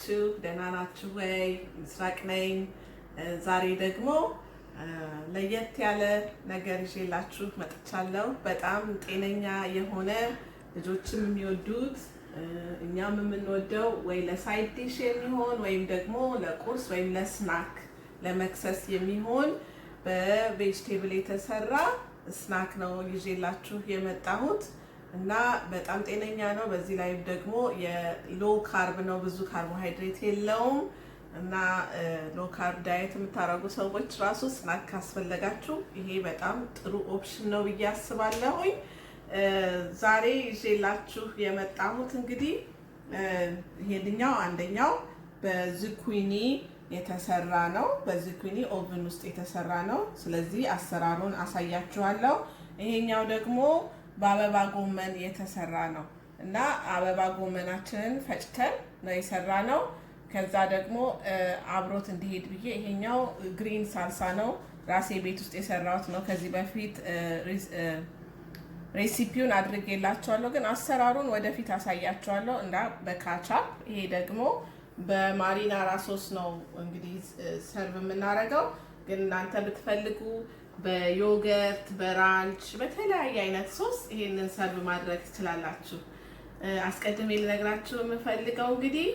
ናችሁ? ደህና ናችሁ ወይ? ምስራቅ ነኝ። ዛሬ ደግሞ ለየት ያለ ነገር ይዤላችሁ መጥቻለሁ። በጣም ጤነኛ የሆነ ልጆችም የሚወዱት እኛም የምንወደው ወይ ለሳይድ ዲሽ የሚሆን ወይም ደግሞ ለቁርስ ወይም ለስናክ ለመክሰስ የሚሆን በቬጅቴብል የተሰራ ስናክ ነው ይዤላችሁ የመጣሁት እና በጣም ጤነኛ ነው። በዚህ ላይ ደግሞ የሎ ካርብ ነው፣ ብዙ ካርቦሃይድሬት የለውም እና ሎ ካርብ ዳየት የምታደርጉ ሰዎች ራሱ ስናክ ካስፈለጋችሁ ይሄ በጣም ጥሩ ኦፕሽን ነው ብዬ አስባለሁኝ። ዛሬ ይዤላችሁ የመጣሁት እንግዲህ ይሄኛው አንደኛው በዙኪኒ የተሰራ ነው። በዙኪኒ ኦቨን ውስጥ የተሰራ ነው። ስለዚህ አሰራሩን አሳያችኋለሁ። ይሄኛው ደግሞ በአበባ ጎመን የተሰራ ነው እና አበባ ጎመናችንን ፈጭተን ነው የሰራ ነው። ከዛ ደግሞ አብሮት እንዲሄድ ብዬ ይሄኛው ግሪን ሳልሳ ነው፣ ራሴ ቤት ውስጥ የሰራሁት ነው። ከዚህ በፊት ሬሲፒውን አድርጌላችኋለሁ፣ ግን አሰራሩን ወደፊት አሳያችኋለሁ እና በካቻፕ። ይሄ ደግሞ በማሪናራ ሶስ ነው እንግዲህ ሰርቭ የምናደርገው፣ ግን እናንተ ብትፈልጉ በዮገርት በራንች በተለያየ አይነት ሶስ ይሄንን ሰርቭ ማድረግ ትችላላችሁ። አስቀድሜ ልነግራችሁ የምፈልገው እንግዲህ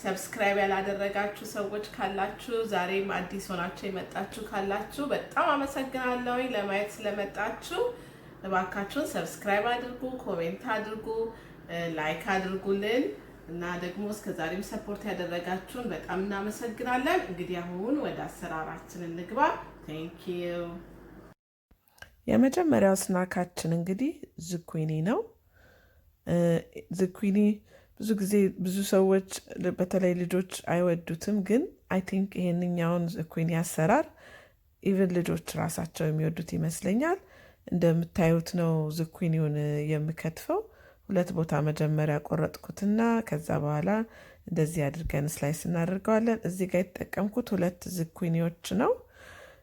ሰብስክራይብ ያላደረጋችሁ ሰዎች ካላችሁ፣ ዛሬም አዲስ ሆናችሁ የመጣችሁ ካላችሁ በጣም አመሰግናለሁ። ለማየት ስለመጣችሁ እባካችሁን ሰብስክራይብ አድርጉ፣ ኮሜንት አድርጉ፣ ላይክ አድርጉልን እና ደግሞ እስከዛሬም ሰፖርት ያደረጋችሁን በጣም እናመሰግናለን። እንግዲህ አሁን ወደ አሰራራችን እንግባ። ቴንክ ዩ። የመጀመሪያው ስናካችን እንግዲህ ዙኪኒ ነው። ዙኪኒ ብዙ ጊዜ ብዙ ሰዎች በተለይ ልጆች አይወዱትም፣ ግን አይ ቲንክ ይሄንኛውን ዙኪኒ አሰራር ኢቭን ልጆች ራሳቸው የሚወዱት ይመስለኛል። እንደምታዩት ነው ዙኪኒውን የምከትፈው። ሁለት ቦታ መጀመሪያ ቆረጥኩትና ከዛ በኋላ እንደዚህ አድርገን ስላይስ እናደርገዋለን። እዚህ ጋር የተጠቀምኩት ሁለት ዙኪኒዎች ነው።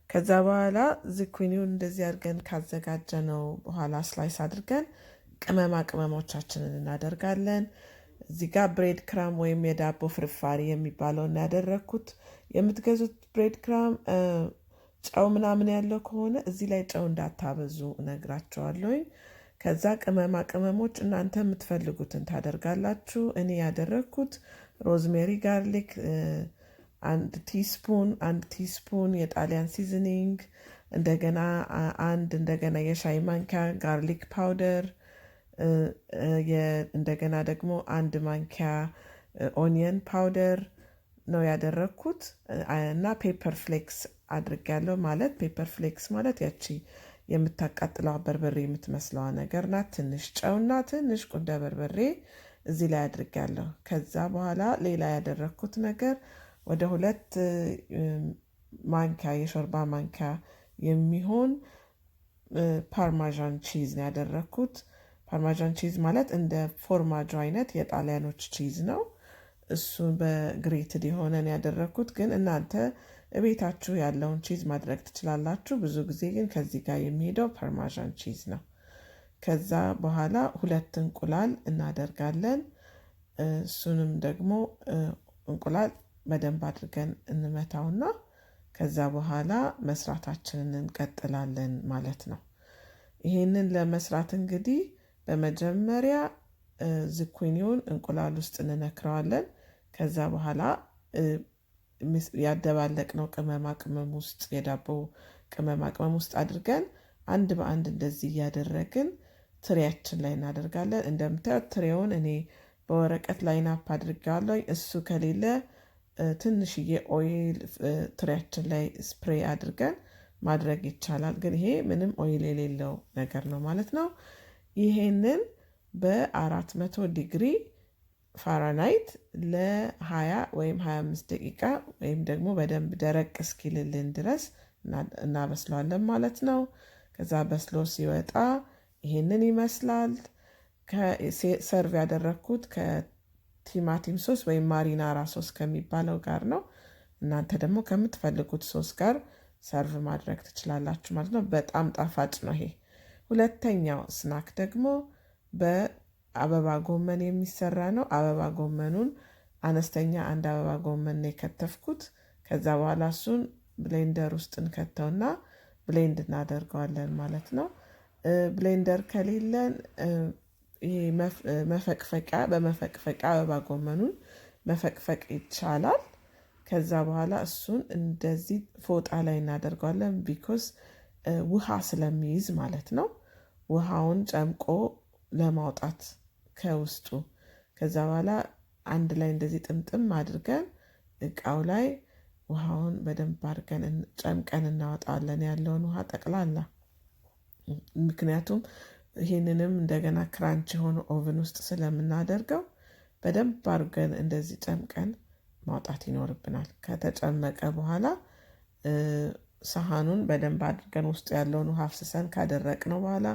ከዛ በኋላ ዙኪኒውን እንደዚህ አድርገን ካዘጋጀ ነው በኋላ ስላይስ አድርገን ቅመማ ቅመሞቻችንን እናደርጋለን። እዚህ ጋር ብሬድ ክራም ወይም የዳቦ ፍርፋሪ የሚባለውን ያደረግኩት። የምትገዙት ብሬድ ክራም ጨው ምናምን ያለው ከሆነ እዚህ ላይ ጨው እንዳታበዙ እነግራቸዋለሁኝ። ከዛ ቅመማ ቅመሞች እናንተ የምትፈልጉትን ታደርጋላችሁ። እኔ ያደረግኩት ሮዝሜሪ ጋርሊክ አንድ ቲስፑን የጣሊያን ሲዝኒንግ፣ እንደገና የሻይ ማንኪያ ጋርሊክ ፓውደር፣ እንደገና ደግሞ አንድ ማንኪያ ኦኒየን ፓውደር ነው ያደረግኩት እና ፔፐር ፍሌክስ አድርጌያለሁ። ማለት ፔፐር ፍሌክስ ማለት ያቺ የምታቃጥለው በርበሬ የምትመስለዋ ነገር ናት። ትንሽ ጨውና ትንሽ ቁንደ በርበሬ እዚህ ላይ አድርጌያለሁ። ከዛ በኋላ ሌላ ያደረግኩት ነገር ወደ 2 ማንኪያ የሾርባ ማንኪያ የሚሆን ፓርማዣን ቺዝ ነው ያደረግኩት። ፓርማዣን ቺዝ ማለት እንደ ፎርማጆ አይነት የጣሊያኖች ቺዝ ነው። እሱን በግሬትድ የሆነን ያደረግኩት፣ ግን እናንተ ቤታችሁ ያለውን ቺዝ ማድረግ ትችላላችሁ። ብዙ ጊዜ ግን ከዚህ ጋር የሚሄደው ፓርማዣን ቺዝ ነው። ከዛ በኋላ 2 እንቁላል እናደርጋለን። እሱንም ደግሞ እንቁላል በደንብ አድርገን እንመታውና ከዛ በኋላ መስራታችንን እንቀጥላለን ማለት ነው። ይሄንን ለመስራት እንግዲህ በመጀመሪያ ዙኪኒውን እንቁላል ውስጥ እንነክረዋለን። ከዛ በኋላ ያደባለቅነው ቅመማ ቅመም ውስጥ የዳቦ ቅመማ ቅመም ውስጥ አድርገን አንድ በአንድ እንደዚህ እያደረግን ትሪያችን ላይ እናደርጋለን። እንደምታዩት ትሬውን እኔ በወረቀት ላይን አፕ አድርጌዋለሁ። እሱ ከሌለ ትንሽዬ ኦይል ትሪያችን ላይ ስፕሬይ አድርገን ማድረግ ይቻላል። ግን ይሄ ምንም ኦይል የሌለው ነገር ነው ማለት ነው። ይሄንን በ400 ዲግሪ ፋራናይት ለ20 ወይም 25 ደቂቃ ወይም ደግሞ በደንብ ደረቅ እስኪልልን ድረስ እናበስለዋለን ማለት ነው። ከዛ በስሎ ሲወጣ ይሄንን ይመስላል። ሰርቭ ያደረግኩት ከቲማቲም ሶስ ወይም ማሪናራ ሶስ ከሚባለው ጋር ነው። እናንተ ደግሞ ከምትፈልጉት ሶስ ጋር ሰርቭ ማድረግ ትችላላችሁ ማለት ነው። በጣም ጣፋጭ ነው ይሄ። ሁለተኛው ስናክ ደግሞ በአበባ ጎመን የሚሰራ ነው። አበባ ጎመኑን አነስተኛ አንድ አበባ ጎመን ነው የከተፍኩት። ከዛ በኋላ እሱን ብሌንደር ውስጥ እንከተውና ብሌንድ እናደርገዋለን ማለት ነው። ብሌንደር ከሌለን ይሄ መፈቅፈቂያ በመፈቅፈቂያ አበባ ጎመኑን መፈቅፈቅ ይቻላል። ከዛ በኋላ እሱን እንደዚህ ፎጣ ላይ እናደርገዋለን ቢኮዝ ውሃ ስለሚይዝ ማለት ነው። ውሃውን ጨምቆ ለማውጣት ከውስጡ። ከዛ በኋላ አንድ ላይ እንደዚህ ጥምጥም አድርገን እቃው ላይ ውሃውን በደንብ አድርገን ጨምቀን እናወጣለን ያለውን ውሃ ጠቅላላ። ምክንያቱም ይህንንም እንደገና ክራንች የሆነ ኦቨን ውስጥ ስለምናደርገው በደንብ አድርገን እንደዚህ ጨምቀን ማውጣት ይኖርብናል። ከተጨመቀ በኋላ ሳህኑን በደንብ አድርገን ውስጡ ያለውን ውሃ አፍስሰን ካደረቅነው በኋላ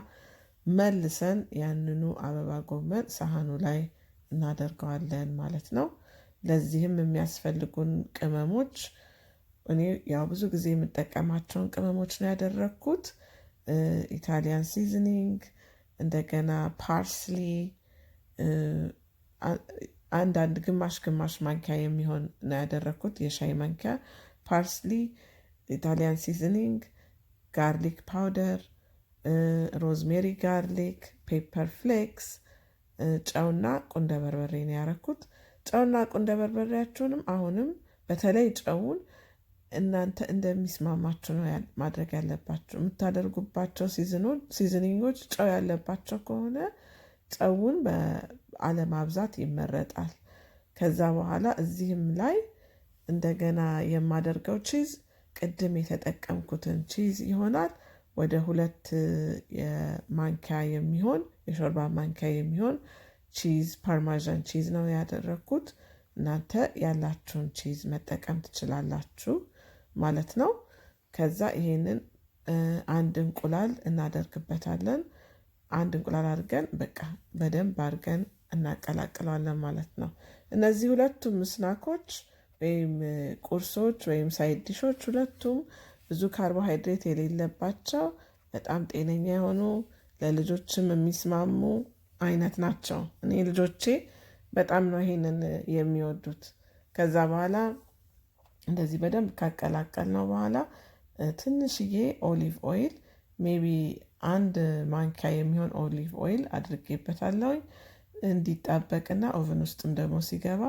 መልሰን ያንኑ አበባ ጎመን ሳህኑ ላይ እናደርገዋለን ማለት ነው። ለዚህም የሚያስፈልጉን ቅመሞች እኔ ያው ብዙ ጊዜ የምጠቀማቸውን ቅመሞች ነው ያደረግኩት። ኢታሊያን ሲዝኒንግ፣ እንደገና ፓርስሊ አንዳንድ ግማሽ ማንኪያ የሚሆን ነው ያደረግኩት፣ የሻይ ማንኪያ ፓርስሊ፣ ኢታሊያን ሲዝኒንግ፣ ጋርሊክ ፓውደር፣ ሮዝሜሪ ጋርሊክ፣ ፔፐር ፍሌክስ፣ ጨውና ቁንደ በርበሬ ነው ያደረኩት። ጨውና ቁንደ በርበሬያችሁንም አሁንም በተለይ ጨውን እናንተ እንደሚስማማችሁ ነው ማድረግ ያለባችሁ። የምታደርጉባቸው ሲዝኒንጎች ጨው ያለባቸው ከሆነ ጨውን አለማብዛት ይመረጣል። ከዛ በኋላ እዚህም ላይ እንደገና የማደርገው ቺዝ ቅድም የተጠቀምኩትን ቺዝ ይሆናል። ወደ 2 የማንኪያ የሚሆን የሾርባ ማንኪያ የሚሆን ቺዝ ፓርማዣን ቺዝ ነው ያደረግኩት። እናንተ ያላችሁን ቺዝ መጠቀም ትችላላችሁ ማለት ነው። ከዛ ይሄንን አንድ እንቁላል እናደርግበታለን። አንድ እንቁላል አድርገን በቃ በደንብ አድርገን እናቀላቅለዋለን ማለት ነው። እነዚህ ሁለቱም ስናኮች ወይም ቁርሶች ወይም ሳይድ ዲሾች ሁለቱም ብዙ ካርቦሃይድሬት የሌለባቸው በጣም ጤነኛ የሆኑ ለልጆችም የሚስማሙ አይነት ናቸው። እኔ ልጆቼ በጣም ነው ይሄንን የሚወዱት። ከዛ በኋላ እንደዚህ በደንብ ካቀላቀልነው በኋላ ትንሽዬ ኦሊቭ ኦይል ሜቢ 1 ማንኪያ የሚሆን ኦሊቭ ኦይል አድርጌበታለሁ እንዲጣበቅና ኦቨን ውስጥም ደግሞ ሲገባ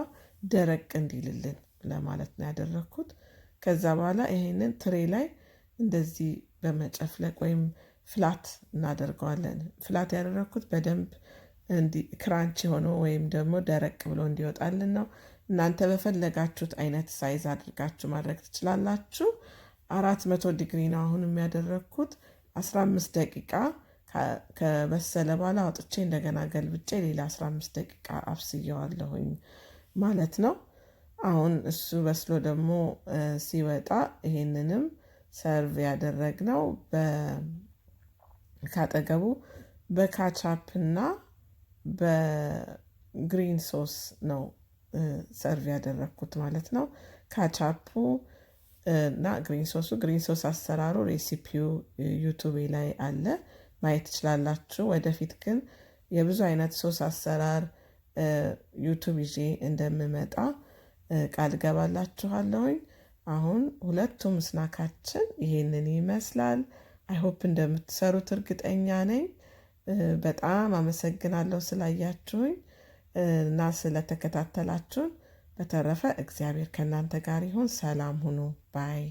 ደረቅ እንዲልልን ለማለት ነው ያደረግኩት። ከዛ በኋላ ይሄንን ትሬ ላይ እንደዚህ በመጨፍለቅ ወይም ፍላት እናደርገዋለን። ፍላት ያደረግኩት በደንብ ክራንች ሆኖ ወይም ደግሞ ደረቅ ብሎ እንዲወጣልን ነው። እናንተ በፈለጋችሁት አይነት ሳይዝ አድርጋችሁ ማድረግ ትችላላችሁ። 400 ዲግሪ ነው አሁን የሚያደረግኩት። 15 ደቂቃ ከበሰለ በኋላ አውጥቼ እንደገና ገልብጬ ሌላ 15 ደቂቃ አብስየዋለሁኝ ማለት ነው። አሁን እሱ በስሎ ደግሞ ሲወጣ ይሄንንም ሰርቭ ያደረግነው ካጠገቡ በካቻፕ እና በግሪን ሶስ ነው ሰርቭ ያደረግኩት ማለት ነው። ካቻፑ እና ግሪን ሶስ አሰራሩ ሬሲፒው ዩቱቤ ላይ አለ፣ ማየት ትችላላችሁ። ወደፊት ግን የብዙ አይነት ሶስ አሰራር ዩቱብ ይዤ እንደምመጣ ቃል ገባላችኋለሁኝ። አሁን ሁለቱም ስናካችን ይሄንን ይመስላል። አይሆፕ እንደምትሰሩት እርግጠኛ ነኝ። በጣም አመሰግናለሁ ስላያችሁኝ እና ስለተከታተላችሁን። በተረፈ እግዚአብሔር ከእናንተ ጋር ይሁን። ሰላም ሁኑ ባይ